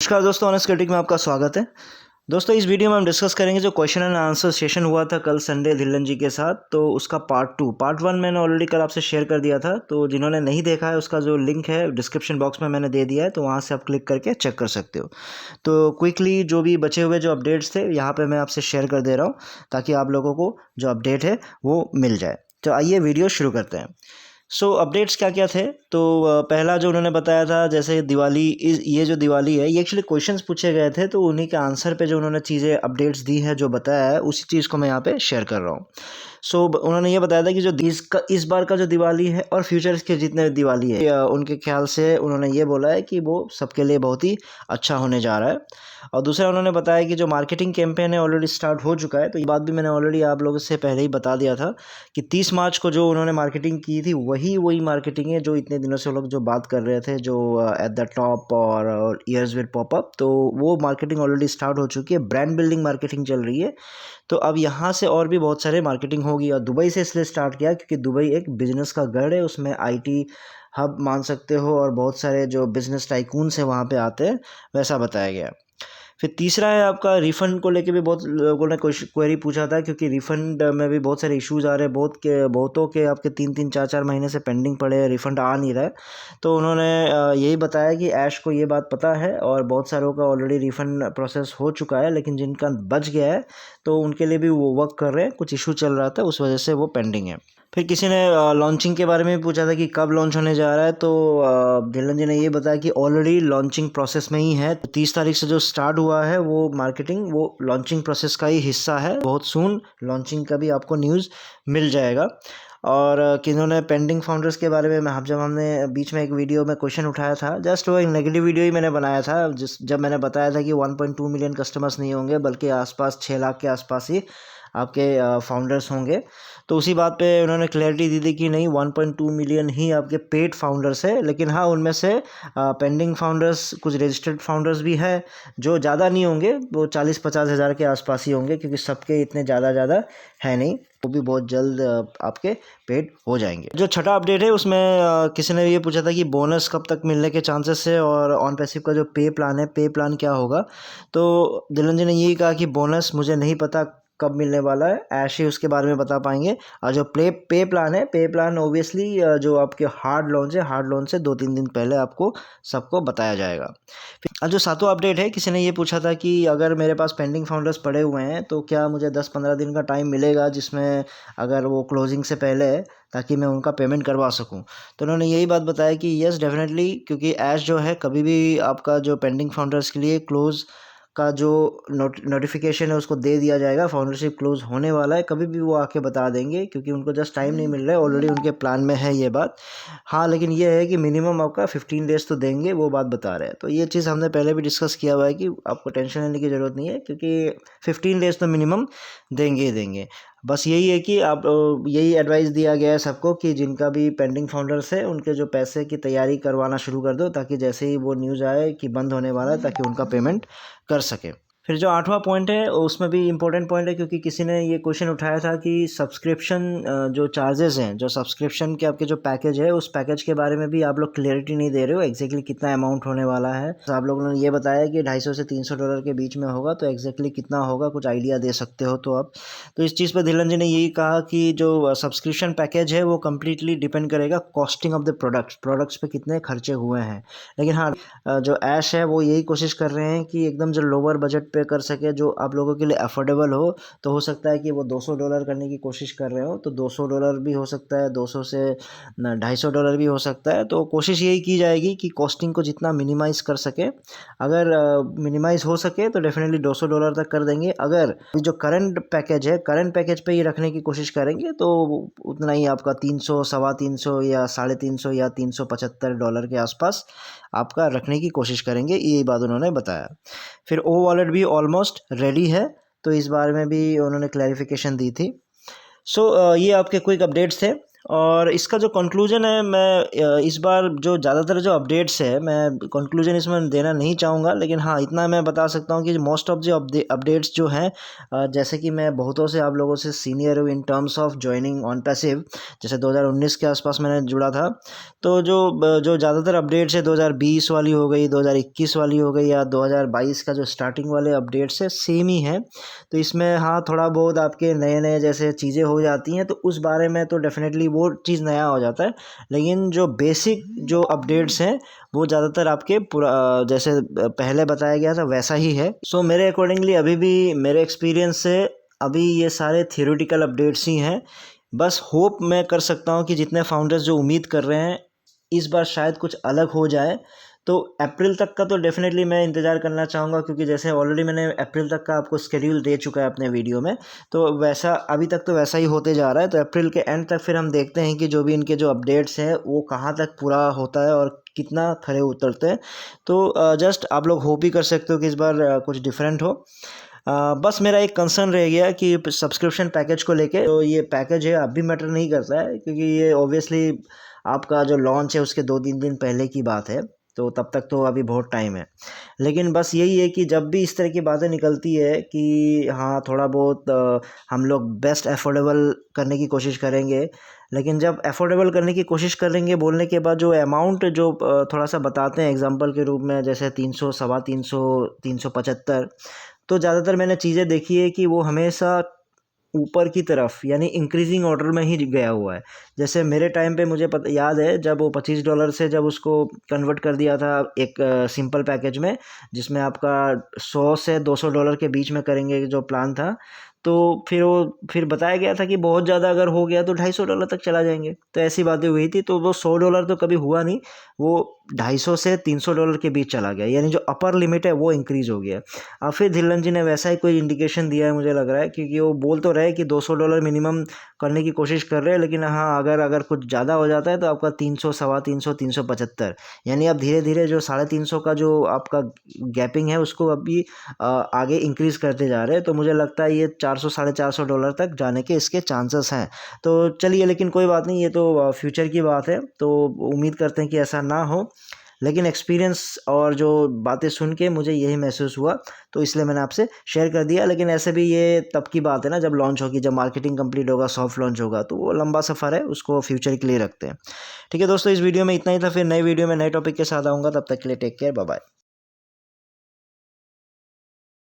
नमस्कार दोस्तों, honest critic में आपका स्वागत है। दोस्तों, इस वीडियो में हम डिस्कस करेंगे जो क्वेश्चन एंड आंसर सेशन हुआ था कल संडे धिल्लन जी के साथ, तो उसका पार्ट 1 मैंने ऑलरेडी कल आपसे शेयर कर दिया था। तो जिन्होंने नहीं देखा है उसका जो लिंक है डिस्क्रिप्शन बॉक्स में मैंने दे दिया है, तो वहाँ से आप क्लिक करके चेक कर सकते हो। तो क्विकली जो भी बचे हुए जो अपडेट्स थे यहाँ पर मैं आपसे शेयर कर दे रहा हूँ, ताकि आप लोगों को जो अपडेट है वो मिल जाए। तो आइए वीडियो शुरू करते हैं। अपडेट्स क्या क्या थे। तो पहला जो उन्होंने बताया था, जैसे दिवाली ये जो दिवाली है, ये एक्चुअली क्वेश्चंस पूछे गए थे, तो उन्हीं के आंसर पे जो उन्होंने चीज़ें अपडेट्स दी है, जो बताया है, उसी चीज़ को मैं यहाँ पे शेयर कर रहा हूँ। उन्होंने ये बताया था कि जो इस बार का जो दिवाली है और फ्यूचर्स के जितने दिवाली है, उनके ख्याल से उन्होंने ये बोला है कि वो सबके लिए बहुत ही अच्छा होने जा रहा है। और दूसरा उन्होंने बताया कि जो मार्केटिंग कैंपेन है ऑलरेडी स्टार्ट हो चुका है। तो ये बात भी मैंने ऑलरेडी आप लोगों से पहले ही बता दिया था कि 30 मार्च को जो उन्होंने मार्केटिंग की थी वही मार्केटिंग है जो इतने दिनों से लोग जो बात कर रहे थे, जो एट द टॉप और ईयर्स विल पॉप अप। तो वो मार्केटिंग ऑलरेडी स्टार्ट हो चुकी है, ब्रांड बिल्डिंग मार्केटिंग चल रही है। तो अब यहाँ से और भी बहुत सारे मार्केटिंग होगी। और दुबई से इसलिए स्टार्ट किया क्योंकि दुबई एक बिजनेस का गढ़ है, उसमें आईटी हब मान सकते हो, और बहुत सारे जो बिजनेस टाइकून्स हैं वहाँ पे आते हैं, वैसा बताया गया। फिर तीसरा है आपका रिफ़ंड को लेके भी बहुत लोगों ने क्वेरी पूछा था, क्योंकि रिफ़ंड में भी बहुत सारे इश्यूज़ आ रहे हैं। बहुतों के आपके 3-3 4-4 महीने से पेंडिंग पड़े हैं, रिफ़ंड आ नहीं रहा है। तो उन्होंने यही बताया कि ऐश को ये बात पता है और बहुत सारों का ऑलरेडी रिफ़ंड प्रोसेस हो चुका है, लेकिन जिनका बच गया है तो उनके लिए भी वो वर्क कर रहे हैं। कुछ इशू चल रहा था, उस वजह से वो पेंडिंग है। फिर किसी ने लॉन्चिंग के बारे में पूछा था कि कब लॉन्च होने जा रहा है। तो धिल्लन जी ने ये बताया कि ऑलरेडी लॉन्चिंग प्रोसेस में ही है। 30 तारीख से जो स्टार्ट हुआ है वो मार्केटिंग, वो लॉन्चिंग प्रोसेस का ही हिस्सा है। बहुत सून लॉन्चिंग का भी आपको न्यूज़ मिल जाएगा। और किन्होंने पेंडिंग फाउंडर्स के बारे में जब हमने बीच में एक वीडियो में क्वेश्चन उठाया था, जस्ट वो एक नेगेटिव वीडियो ही मैंने बनाया था, जब मैंने बताया था कि 1.2 मिलियन कस्टमर्स नहीं होंगे, बल्कि आसपास 6 लाख के आसपास ही आपके फाउंडर्स होंगे। तो उसी बात पे उन्होंने क्लैरिटी दी थी कि नहीं, 1.2 मिलियन ही आपके पेड फाउंडर्स है। लेकिन हाँ, उनमें से पेंडिंग फाउंडर्स, कुछ रजिस्टर्ड फाउंडर्स भी है, जो ज़्यादा नहीं होंगे, वो 40-50 हज़ार के आसपास ही होंगे, क्योंकि सबके इतने ज़्यादा है नहीं। वो भी बहुत जल्द आपके पेड हो जाएंगे। जो छठा अपडेट है उसमें किसी ने ये पूछा था कि बोनस कब तक मिलने के चांसेस है, और ऑन पैसिव का जो पे प्लान है, पे प्लान क्या होगा। तो धिल्लन जी ने यही कहा कि बोनस मुझे नहीं पता कब मिलने वाला है, ऐश ही उसके बारे में बता पाएंगे। और जो पे प्लान है, पे प्लान ओबियसली जो आपके हार्ड लॉन्च से 2-3 दिन पहले आपको सबको बताया जाएगा। फिर जो सातवां अपडेट है, किसी ने ये पूछा था कि अगर मेरे पास पेंडिंग फाउंडर्स पड़े हुए हैं तो क्या मुझे 10-15 दिन का टाइम मिलेगा, जिसमें अगर वो क्लोजिंग से पहले है, ताकि मैं उनका पेमेंट करवा सकूं। तो उन्होंने यही बात बताया कि यस डेफिनेटली, क्योंकि ऐश जो है कभी भी आपका जो पेंडिंग फाउंडर्स के लिए क्लोज का जो नोटिफिकेशन है उसको दे दिया जाएगा। फाउंडरशिप क्लोज होने वाला है, कभी भी वो आके बता देंगे, क्योंकि उनको जस्ट टाइम नहीं मिल रहा है। ऑलरेडी उनके प्लान में है ये बात। हाँ, लेकिन ये है कि मिनिमम आपका 15 डेज़ तो देंगे, वो बात बता रहे हैं। तो ये चीज़ हमने पहले भी डिस्कस किया हुआ है कि आपको टेंशन लेने की ज़रूरत नहीं है, क्योंकि 15 डेज़ तो मिनिमम देंगे ही देंगे। बस यही है कि आप यही एडवाइस दिया गया है सबको कि जिनका भी पेंडिंग फाउंडर्स है, उनके जो पैसे की तैयारी करवाना शुरू कर दो, ताकि जैसे ही वो न्यूज़ आए कि बंद होने वाला है, ताकि उनका पेमेंट कर सके। फिर जो 8वां पॉइंट है उसमें भी इम्पोर्टेंट पॉइंट है, क्योंकि किसी ने ये क्वेश्चन उठाया था कि सब्सक्रिप्शन जो चार्जेस हैं, जो सब्सक्रिप्शन के आपके जो पैकेज है, उस पैकेज के बारे में भी आप लोग क्लियरिटी नहीं दे रहे हो एग्जैक्टली कितना अमाउंट होने वाला है। तो आप लोगों ने ये बताया कि 250 से 300 डॉलर के बीच में होगा, तो एग्जैक्टली कितना होगा, कुछ आइडिया दे सकते हो तो आप। तो इस चीज़ पर धिल्लन जी ने यही कहा कि जो सब्सक्रिप्शन पैकेज है वो कम्प्लीटली डिपेंड करेगा कॉस्टिंग ऑफ द प्रोडक्ट्स पे कितने खर्चे हुए हैं। लेकिन हाँ, जो ऐश है वो यही कोशिश कर रहे हैं कि एकदम जो लोअर बजट पे कर सके, जो आप लोगों के लिए अफोर्डेबल हो। तो हो सकता है कि वो $200 करने की कोशिश कर रहे हो, तो $200 भी हो सकता है, 200 से $250 भी हो सकता है। तो कोशिश यही की जाएगी कि कॉस्टिंग को जितना मिनिमाइज़ कर सके। अगर मिनिमाइज़ हो सके तो डेफिनेटली $200 तक कर देंगे। अगर जो करंट पैकेज है, करंट पैकेज पे ही रखने की कोशिश करेंगे तो उतना ही आपका 300, सवा 300 या $350 या $375 के आसपास आपका रखने की कोशिश करेंगे। यही बात उन्होंने बताया। फिर ओ वॉलेट भी ऑलमोस्ट रेडी है, तो इस बारे में भी उन्होंने क्लैरिफिकेशन दी थी। ये आपके क्विक अपडेट्स थे। और इसका जो कंक्लूजन है, मैं इस बार जो ज़्यादातर जो अपडेट्स है मैं कंक्लूजन इसमें देना नहीं चाहूँगा, लेकिन हाँ इतना मैं बता सकता हूँ कि मोस्ट ऑफ जो अपडेट्स जो हैं, जैसे कि मैं बहुतों से आप लोगों से सीनियर हूँ in terms of joining on passive, जैसे 2019 के आसपास मैंने जुड़ा था, तो जो ज़्यादातर अपडेट्स है 2020 वाली हो गई, 2021 वाली हो गई, या 2022 का जो स्टार्टिंग वाले अपडेट्स है सेम ही है। तो इसमें हाँ थोड़ा बहुत आपके नए नए जैसे चीज़ें हो जाती हैं, तो उस बारे में तो डेफिनेटली वो चीज़ नया हो जाता है, लेकिन जो बेसिक जो अपडेट्स हैं वो ज़्यादातर आपके पूरा जैसे पहले बताया गया था वैसा ही है। सो मेरे अकॉर्डिंगली अभी भी मेरे एक्सपीरियंस से अभी ये सारे थियोरेटिकल अपडेट्स ही हैं। बस होप मैं कर सकता हूँ कि जितने फाउंडर्स जो उम्मीद कर रहे हैं इस बार शायद कुछ अलग हो जाए, तो अप्रैल तक का तो डेफिनेटली मैं इंतज़ार करना चाहूँगा, क्योंकि जैसे ऑलरेडी मैंने अप्रैल तक का आपको शेड्यूल दे चुका है अपने वीडियो में, तो वैसा अभी तक तो वैसा ही होते जा रहा है। तो अप्रैल के एंड तक फिर हम देखते हैं कि जो भी इनके जो अपडेट्स हैं वो कहाँ तक पूरा होता है और कितना खरे उतरते हैं। तो जस्ट आप लोग होप ही कर सकते हो कि इस बार कुछ डिफरेंट हो। बस मेरा एक कंसर्न रह गया कि सब्सक्रिप्शन पैकेज को लेके, तो ये पैकेज है अब भी मैटर नहीं करता है, क्योंकि ये ऑब्वियसली आपका जो लॉन्च है उसके 2-3 दिन पहले की बात है, तो तब तक तो अभी बहुत टाइम है। लेकिन बस यही है कि जब भी इस तरह की बातें निकलती है कि हाँ थोड़ा बहुत हम लोग बेस्ट अफोर्डेबल करने की कोशिश करेंगे, लेकिन जब अफोर्डेबल करने की कोशिश करेंगे बोलने के बाद जो अमाउंट जो थोड़ा सा बताते हैं एग्जांपल के रूप में, जैसे 300, 350, 375, तो ज़्यादातर मैंने चीज़ें देखी है कि वो हमेशा ऊपर की तरफ यानी इंक्रीजिंग ऑर्डर में ही गया हुआ है। जैसे मेरे टाइम पे मुझे याद है जब वो $25 से जब उसको कन्वर्ट कर दिया था एक सिंपल पैकेज में, जिसमें आपका 100 से $200 के बीच में करेंगे जो प्लान था, तो फिर बताया गया था कि बहुत ज़्यादा अगर हो गया तो $250 तक चला जाएंगे। तो ऐसी बातें हुई थी, तो वो $100 तो कभी हुआ नहीं, वो 250 से $300 के बीच चला गया, यानी जो अपर लिमिट है वो इंक्रीज़ हो गया। अब फिर धिल्लन जी ने वैसा ही कोई इंडिकेशन दिया है मुझे लग रहा है, क्योंकि वो बोल तो रहे कि $200 मिनिमम करने की कोशिश कर रहे हैं, लेकिन हाँ अगर कुछ ज़्यादा हो जाता है तो आपका 300, 350, 375, यानी अब धीरे धीरे जो 350 का जो आपका गैपिंग है उसको अभी आगे इंक्रीज़ करते जा रहे हैं। तो मुझे लगता है ये $400, $450 तक जाने के इसके चांसेस हैं। तो चलिए, लेकिन कोई बात नहीं, ये तो फ्यूचर की बात है, तो उम्मीद करते हैं कि ऐसा ना हो। लेकिन एक्सपीरियंस और जो बातें सुन के मुझे यही महसूस हुआ, तो इसलिए मैंने आपसे शेयर कर दिया। लेकिन ऐसे भी ये तब की बात है ना जब लॉन्च होगी, जब मार्केटिंग कंप्लीट होगा, सॉफ्ट लॉन्च होगा, तो वो लंबा सफ़र है, उसको फ्यूचर के लिए रखते हैं। ठीक है दोस्तों, इस वीडियो में इतना ही था। फिर नई वीडियो में नए टॉपिक के साथ आऊँगा, तब तक के लिए टेक केयर, बाय बाय।